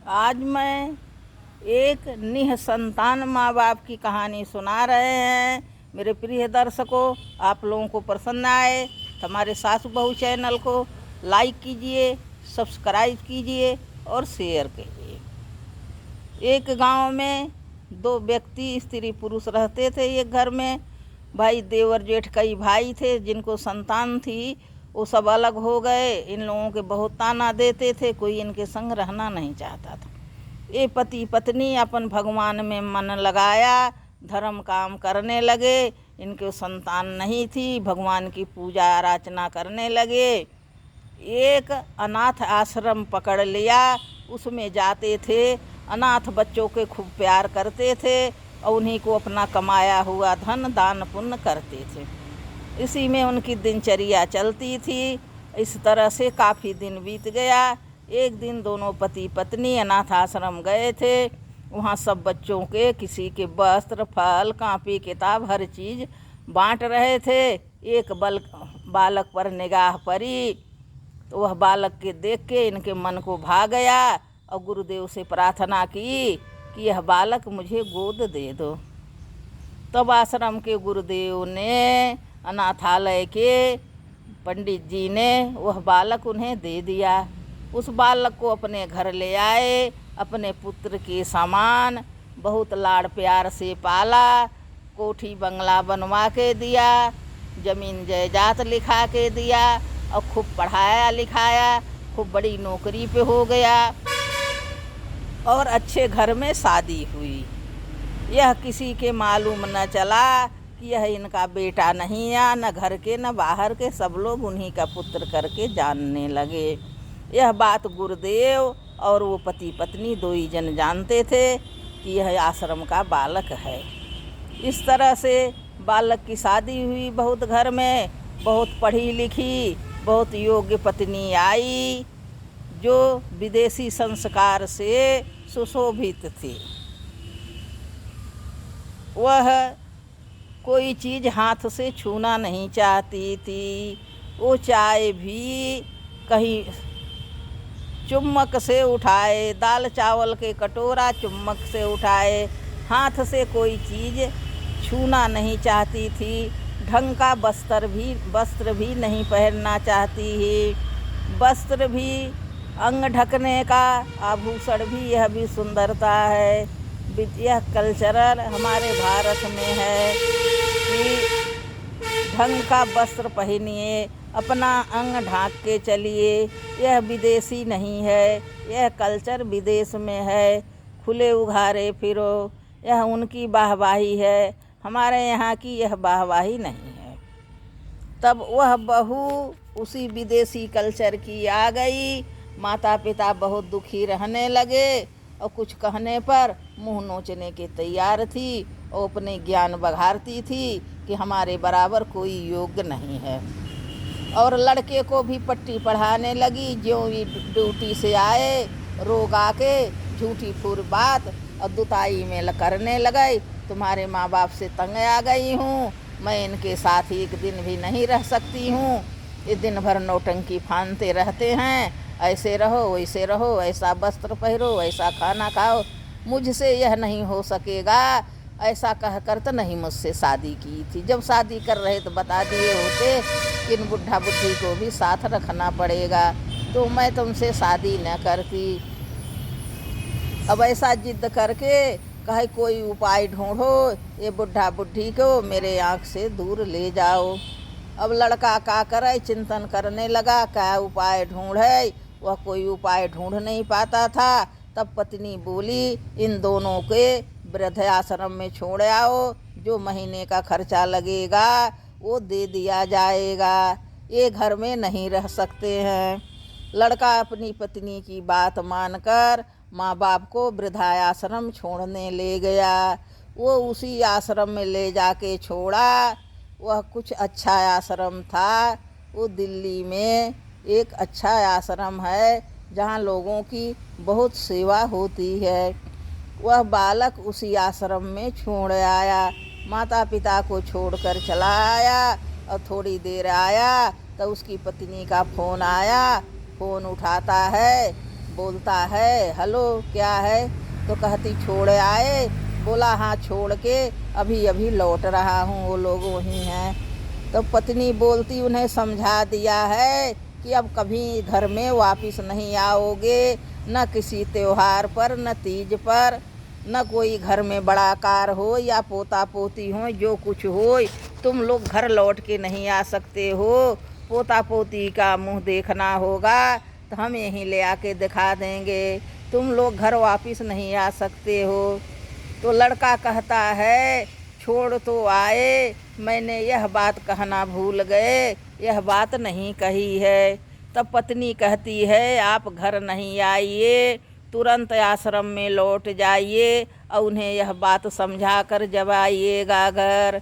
आज मैं एक निःसंतान माँ बाप की कहानी सुना रहे हैं। मेरे प्रिय दर्शकों, आप लोगों को पसंद आए तो हमारे सासू बहू चैनल को लाइक कीजिए, सब्सक्राइब कीजिए और शेयर कीजिए। एक गांव में दो व्यक्ति स्त्री पुरुष रहते थे। एक घर में भाई देवर जेठ कई भाई थे जिनको संतान थी, वो सब अलग हो गए। इन लोगों के बहुत ताना देते थे, कोई इनके संग रहना नहीं चाहता था। ये पति पत्नी अपन भगवान में मन लगाया, धर्म काम करने लगे। इनके संतान नहीं थी, भगवान की पूजा आराधना करने लगे। एक अनाथ आश्रम पकड़ लिया, उसमें जाते थे। अनाथ बच्चों के खूब प्यार करते थे और उन्हीं को अपना कमाया हुआ धन दान पुण्य करते थे। इसी में उनकी दिनचर्या चलती थी। इस तरह से काफ़ी दिन बीत गया। एक दिन दोनों पति पत्नी अनाथ आश्रम गए थे। वहाँ सब बच्चों के किसी के वस्त्र फल कापी किताब हर चीज़ बांट रहे थे। एक बालक पर निगाह पड़ी तो वह बालक के देख के इनके मन को भा गया और गुरुदेव से प्रार्थना की कि यह बालक मुझे गोद दे दो। तब आश्रम के गुरुदेव ने, अनाथालय के पंडित जी ने वह बालक उन्हें दे दिया। उस बालक को अपने घर ले आए, अपने पुत्र के समान बहुत लाड़ प्यार से पाला। कोठी बंगला बनवा के दिया, जमीन जायदाद लिखा के दिया और खूब पढ़ाया लिखाया। खूब बड़ी नौकरी पे हो गया और अच्छे घर में शादी हुई। यह किसी के मालूम न चला कि यह इनका बेटा नहीं है, न घर के न बाहर के, सब लोग उन्हीं का पुत्र करके जानने लगे। यह बात गुरुदेव और वो पति पत्नी दो ही जन जानते थे कि यह आश्रम का बालक है। इस तरह से बालक की शादी हुई। बहुत घर में बहुत पढ़ी लिखी बहुत योग्य पत्नी आई जो विदेशी संस्कार से सुशोभित थी। वह कोई चीज़ हाथ से छूना नहीं चाहती थी। वो चाय भी कहीं चुम्मक से उठाए, दाल चावल के कटोरा चुम्मक से उठाए, हाथ से कोई चीज़ छूना नहीं चाहती थी। ढंग का वस्त्र भी नहीं पहनना चाहती है। वस्त्र भी, अंग ढकने का आभूषण भी, यह भी सुंदरता है। यह कल्चरल हमारे भारत में है कि ढंग का वस्त्र पहनिए, अपना अंग ढांक के चलिए। यह विदेशी नहीं है, यह कल्चर विदेश में है। खुले उघारे फिरो, यह उनकी वाहवाही है, हमारे यहाँ की यह वाहवाही नहीं है। तब वह बहू उसी विदेशी कल्चर की आ गई। माता पिता बहुत दुखी रहने लगे और कुछ कहने पर मुंह नोचने के तैयार थी और अपने ज्ञान बघारती थी कि हमारे बराबर कोई योग्य नहीं है। और लड़के को भी पट्टी पढ़ाने लगी। ज्यों ही ड्यूटी से आए, रोग आके झूठी फूर बात और दुताई में करने लगे। तुम्हारे माँ बाप से तंग आ गई हूँ, मैं इनके साथ एक दिन भी नहीं रह सकती हूँ। ये दिन भर नौटंकी फानते रहते हैं, ऐसे रहो वैसे रहो, ऐसा वस्त्र पहनो, ऐसा खाना खाओ, मुझसे यह नहीं हो सकेगा। ऐसा कह कर तो नहीं मुझसे शादी की थी। जब शादी कर रहे तो बता दिए होते कि इन बुढ़ा बुढ़ी को भी साथ रखना पड़ेगा, तो मैं तुमसे शादी न करती। अब ऐसा जिद करके कहे कोई उपाय ढूंढो, ये बुढ़ा बुढ़ी को मेरे आँख से दूर ले जाओ। अब लड़का क्या करे, चिंतन करने लगा क्या उपाय ढूंढे। वह कोई उपाय ढूंढ नहीं पाता था। तब पत्नी बोली, इन दोनों के वृद्ध आश्रम में छोड़ आओ, जो महीने का खर्चा लगेगा वो दे दिया जाएगा, ये घर में नहीं रह सकते हैं। लड़का अपनी पत्नी की बात मानकर माँ बाप को वृद्धाश्रम छोड़ने ले गया। वो उसी आश्रम में ले जाके छोड़ा। वह कुछ अच्छा आश्रम था। वो दिल्ली में एक अच्छा आश्रम है जहाँ लोगों की बहुत सेवा होती है। वह बालक उसी आश्रम में छोड़ आया। माता पिता को छोड़कर चला आया और थोड़ी देर आया तो उसकी पत्नी का फ़ोन आया। फ़ोन उठाता है, बोलता है, हेलो क्या है? तो कहती छोड़ आए। बोला हाँ छोड़ के अभी अभी लौट रहा हूँ, वो लोग वहीं हैं। तो पत्नी बोलती उन्हें समझा दिया है कि अब कभी घर में वापस नहीं आओगे, न किसी त्योहार पर, न तीज पर, न कोई घर में बड़ा कार हो या पोता पोती हो, जो कुछ हो तुम लोग घर लौट के नहीं आ सकते हो। पोता पोती का मुंह देखना होगा तो हम यहीं ले आके दिखा देंगे, तुम लोग घर वापस नहीं आ सकते हो। तो लड़का कहता है छोड़ तो आए, मैंने यह बात कहना भूल गए, यह बात नहीं कही है। तब पत्नी कहती है आप घर नहीं आइए, तुरंत आश्रम में लौट जाइए और उन्हें यह बात समझा कर जब आइएगा घर।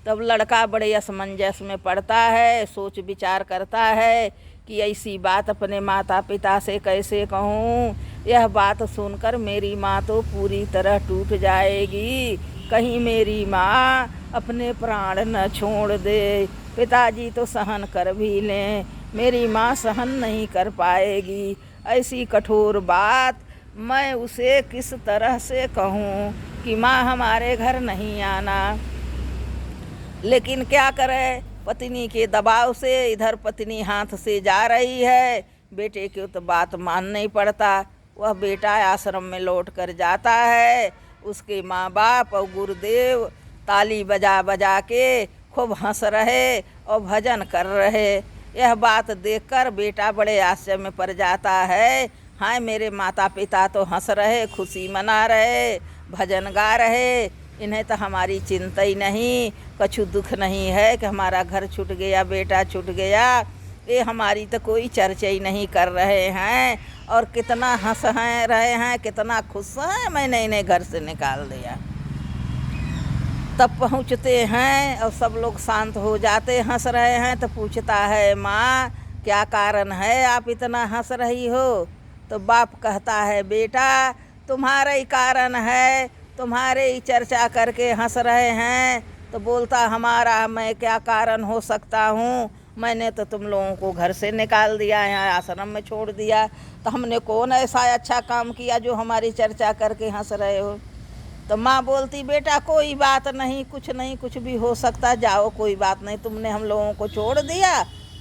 तब लड़का बड़े असमंजस में पड़ता है, सोच विचार करता है कि ऐसी बात अपने माता पिता से कैसे कहूँ। यह बात सुनकर मेरी माँ तो पूरी तरह टूट जाएगी, कहीं मेरी माँ अपने प्राण न छोड़ दे। पिताजी तो सहन कर भी लें, मेरी माँ सहन नहीं कर पाएगी। ऐसी कठोर बात मैं उसे किस तरह से कहूँ कि माँ हमारे घर नहीं आना। लेकिन क्या करे, पत्नी के दबाव से इधर पत्नी हाथ से जा रही है, बेटे की तो बात मान नहीं पड़ता। वह बेटा आश्रम में लौट कर जाता है। उसके माँ बाप और गुरुदेव ताली बजा बजा के खूब हंस रहे और भजन कर रहे। यह बात देखकर बेटा बड़े आश्चर्य में पड़ जाता है। हाय मेरे माता पिता तो हंस रहे, खुशी मना रहे, भजन गा रहे, इन्हें तो हमारी चिंता ही नहीं, कछु दुख नहीं है कि हमारा घर छूट गया, बेटा छूट गया। ये हमारी तो कोई चर्चा ही नहीं कर रहे हैं और कितना हंस रहे हैं, कितना खुश हैं मैंने इन्हें घर से निकाल दिया। तब पहुँचते हैं और सब लोग शांत हो जाते, हंस रहे हैं। तो पूछता है माँ क्या कारण है आप इतना हंस रही हो? तो बाप कहता है बेटा तुम्हारा ही कारण है, तुम्हारे ही चर्चा करके हंस रहे हैं। तो बोलता हमारा मैं क्या कारण हो सकता हूँ, मैंने तो तुम लोगों को घर से निकाल दिया, यहाँ आश्रम में छोड़ दिया, तो हमने कौन ऐसा अच्छा काम किया जो हमारी चर्चा करके हंस रहे हो? तो माँ बोलती बेटा कोई बात नहीं, कुछ नहीं, कुछ भी हो सकता, जाओ कोई बात नहीं, तुमने हम लोगों को छोड़ दिया,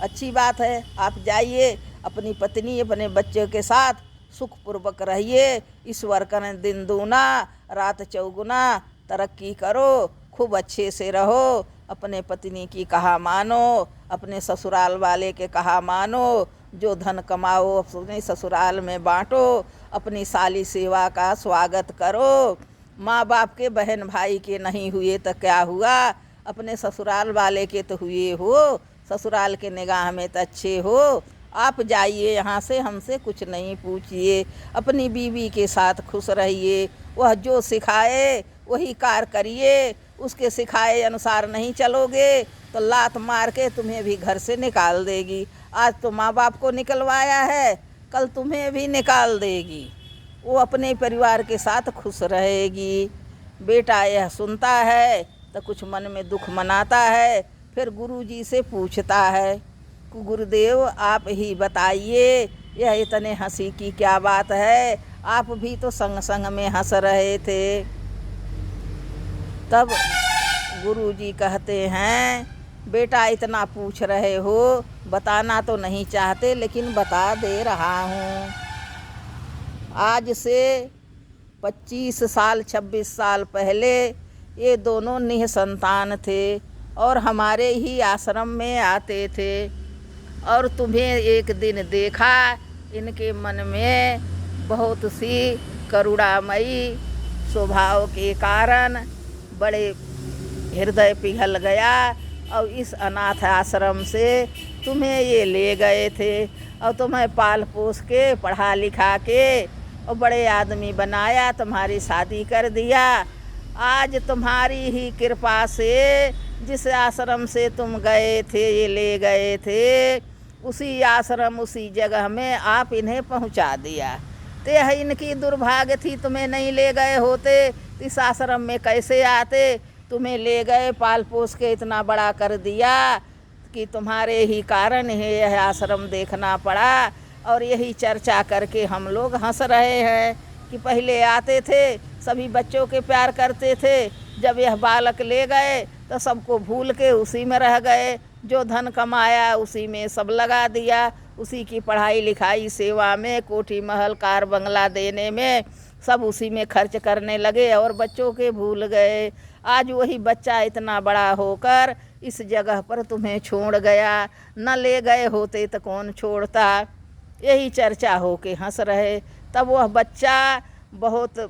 अच्छी बात है, आप जाइए अपनी पत्नी अपने बच्चे के साथ सुखपूर्वक रहिए, ईश्वर करें दिन दूना रात चौगुना, तरक्की करो, खूब अच्छे से रहो, अपने पत्नी की कहा मानो, अपने ससुराल वाले के कहा मानो, जो धन कमाओ अपने ससुराल में बांटो, अपनी साली सेवा का स्वागत करो। माँ बाप के बहन भाई के नहीं हुए तो क्या हुआ, अपने ससुराल वाले के तो हुए हो, ससुराल के निगाह में तो अच्छे हो। आप जाइए यहाँ से, हमसे कुछ नहीं पूछिए, अपनी बीवी के साथ खुश रहिए, वह जो सिखाए वही कार करिए, उसके सिखाए अनुसार नहीं चलोगे तो लात मार के तुम्हें भी घर से निकाल देगी। आज तो माँ बाप को निकलवाया है, कल तुम्हें भी निकाल देगी, वो अपने परिवार के साथ खुश रहेगी। बेटा यह सुनता है तो कुछ मन में दुख मनाता है, फिर गुरुजी से पूछता है कि गुरुदेव आप ही बताइए यह इतने हंसी की क्या बात है, आप भी तो संग संग में हंस रहे थे। तब गुरुजी कहते हैं बेटा इतना पूछ रहे हो, बताना तो नहीं चाहते लेकिन बता दे रहा हूँ। आज से 25 साल 26 साल पहले ये दोनों निःसंतान थे और हमारे ही आश्रम में आते थे, और तुम्हें एक दिन देखा, इनके मन में बहुत सी करुणामयी स्वभाव के कारण बड़े हृदय पिघल गया और इस अनाथ आश्रम से तुम्हें ये ले गए थे और तुम्हें पाल पोस के पढ़ा लिखा के और बड़े आदमी बनाया, तुम्हारी शादी कर दिया। आज तुम्हारी ही कृपा से जिस आश्रम से तुम गए थे, ये ले गए थे, उसी आश्रम उसी जगह में आप इन्हें पहुंचा दिया। तो यह इनकी दुर्भाग्य थी, तुम्हें नहीं ले गए होते इस आश्रम में कैसे आते। तुम्हें ले गए, पाल पोस के इतना बड़ा कर दिया कि तुम्हारे ही कारण ही यह आश्रम देखना पड़ा और यही चर्चा करके हम लोग हंस रहे हैं कि पहले आते थे, सभी बच्चों के प्यार करते थे, जब यह बालक ले गए तो सबको भूल के उसी में रह गए। जो धन कमाया उसी में सब लगा दिया, उसी की पढ़ाई लिखाई सेवा में, कोठी महल कार बंगला देने में, सब उसी में खर्च करने लगे और बच्चों के भूल गए। आज वही बच्चा इतना बड़ा होकर इस जगह पर तुम्हें छोड़ गया, न ले गए होते तो कौन छोड़ता। यही चर्चा हो के हंस रहे। तब वह बच्चा बहुत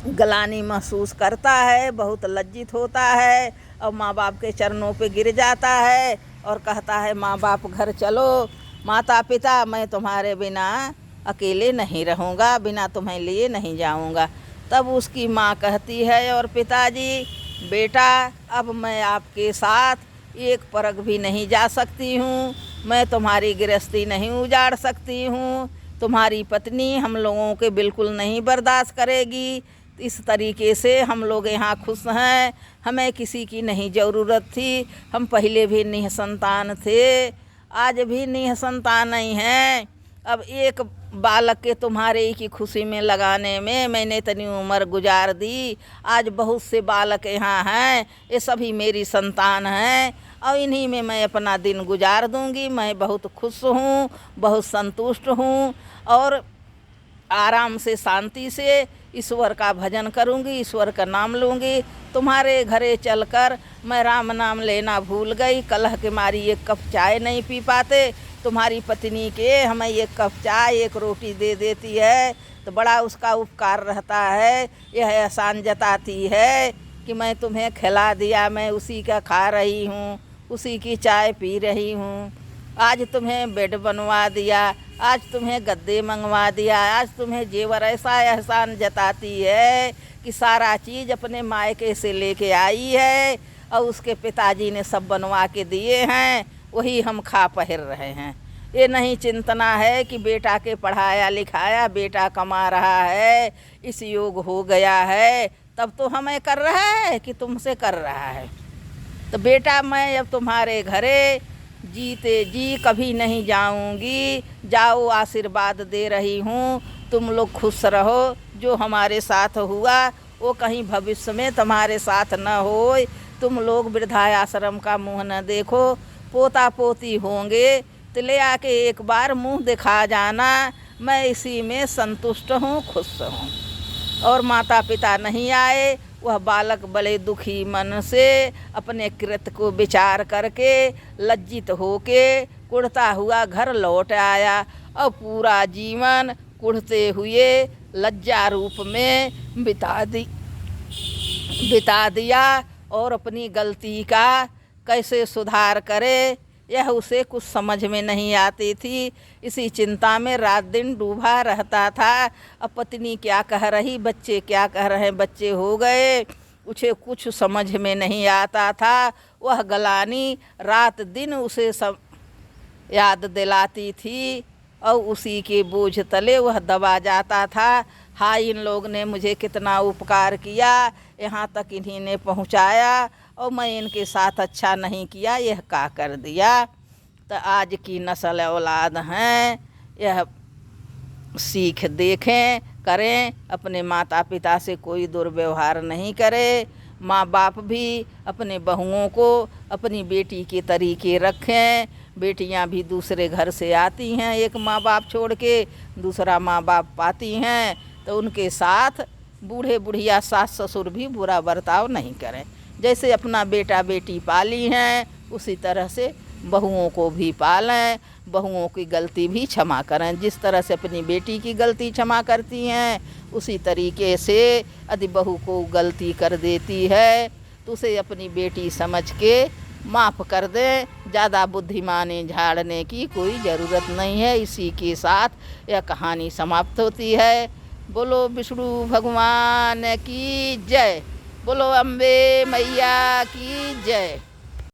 ग्लानि महसूस करता है, बहुत लज्जित होता है और माँ बाप के चरणों पे गिर जाता है और कहता है, माँ बाप घर चलो, माता पिता मैं तुम्हारे बिना अकेले नहीं रहूँगा, बिना तुम्हें लिए नहीं जाऊँगा। तब उसकी माँ कहती है, और पिताजी बेटा अब मैं आपके साथ एक परग भी नहीं जा सकती हूँ, मैं तुम्हारी गृहस्थी नहीं उजाड़ सकती हूँ, तुम्हारी पत्नी हम लोगों के बिल्कुल नहीं बर्दाश्त करेगी। इस तरीके से हम लोग यहाँ खुश हैं, हमें किसी की नहीं ज़रूरत थी, हम पहले भी निसंतान थे, आज भी निसंतान नहीं हैं। अब एक बालक के तुम्हारे ही की खुशी में लगाने में मैंने इतनी उम्र गुजार दी। आज बहुत से बालक यहाँ हैं, ये सभी मेरी संतान हैं और इन्हीं में मैं अपना दिन गुजार दूँगी। मैं बहुत खुश हूँ, बहुत संतुष्ट हूँ और आराम से शांति से ईश्वर का भजन करूँगी, ईश्वर का नाम लूँगी। तुम्हारे घरे चलकर मैं राम नाम लेना भूल गई, कलह के मारी एक कप चाय नहीं पी पाते, तुम्हारी पत्नी के हमें एक कप चाय एक रोटी दे देती है तो बड़ा उसका उपकार रहता है। यह एहसान जताती है कि मैं तुम्हें खिला दिया, मैं उसी का खा रही हूँ, उसी की चाय पी रही हूँ। आज तुम्हें बेड बनवा दिया, आज तुम्हें गद्दे मंगवा दिया, आज तुम्हें जेवर, ऐसा एहसान जताती है कि सारा चीज़ अपने मायके से लेके आई है और उसके पिताजी ने सब बनवा के दिए हैं, वही हम खा पहर रहे हैं। ये नहीं चिंतना है कि बेटा के पढ़ाया लिखाया, बेटा कमा रहा है, इस योग हो गया है, तब तो हमें कर रहा है कि तुमसे कर रहा है। तो बेटा मैं अब तुम्हारे घरे जीते जी कभी नहीं जाऊंगी, जाओ आशीर्वाद दे रही हूँ, तुम लोग खुश रहो। जो हमारे साथ हुआ वो कहीं भविष्य में तुम्हारे साथ न हो, तुम लोग वृद्धाश्रम का मुँह न देखो, पोता पोती होंगे तो ले आके एक बार मुँह दिखा जाना, मैं इसी में संतुष्ट हूँ, खुश हूँ। और माता पिता नहीं आए, वह बालक बड़े दुखी मन से अपने कृत्य को विचार करके लज्जित होके कुढ़ता हुआ घर लौट आया और पूरा जीवन कुढ़ते हुए लज्जा रूप में बिता दिया और अपनी गलती का कैसे सुधार करे यह उसे कुछ समझ में नहीं आती थी। इसी चिंता में रात दिन डूबा रहता था। अब पत्नी क्या कह रही, बच्चे क्या कह रहे, बच्चे हो गए, उसे कुछ समझ में नहीं आता था। वह ग्लानि रात दिन उसे सब याद दिलाती थी और उसी के बोझ तले वह दबा जाता था। हाँ, इन लोग ने मुझे कितना उपकार किया, यहाँ तक इन्हीं ने पहुँचाया और मैं इनके साथ अच्छा नहीं किया, यह का कर दिया। तो आज की नस्ल औलाद हैं, यह सीख देखें, करें, अपने माता पिता से कोई दुर्व्यवहार नहीं करे। माँ बाप भी अपने बहुओं को अपनी बेटी के तरीके रखें। बेटियां भी दूसरे घर से आती हैं, एक माँ बाप छोड़ के दूसरा माँ बाप पाती हैं, तो उनके साथ बूढ़े बुढ़िया सास ससुर भी बुरा बर्ताव नहीं करें। जैसे अपना बेटा बेटी पाली हैं उसी तरह से बहुओं को भी पालें, बहुओं की गलती भी क्षमा करें। जिस तरह से अपनी बेटी की गलती क्षमा करती हैं उसी तरीके से यदि बहू को गलती कर देती है तो उसे अपनी बेटी समझ के माफ़ कर दें। ज़्यादा बुद्धिमानी झाड़ने की कोई ज़रूरत नहीं है। इसी के साथ यह कहानी समाप्त होती है। बोलो विष्णु भगवान की जय, बोलो अम्बे मैया की जय।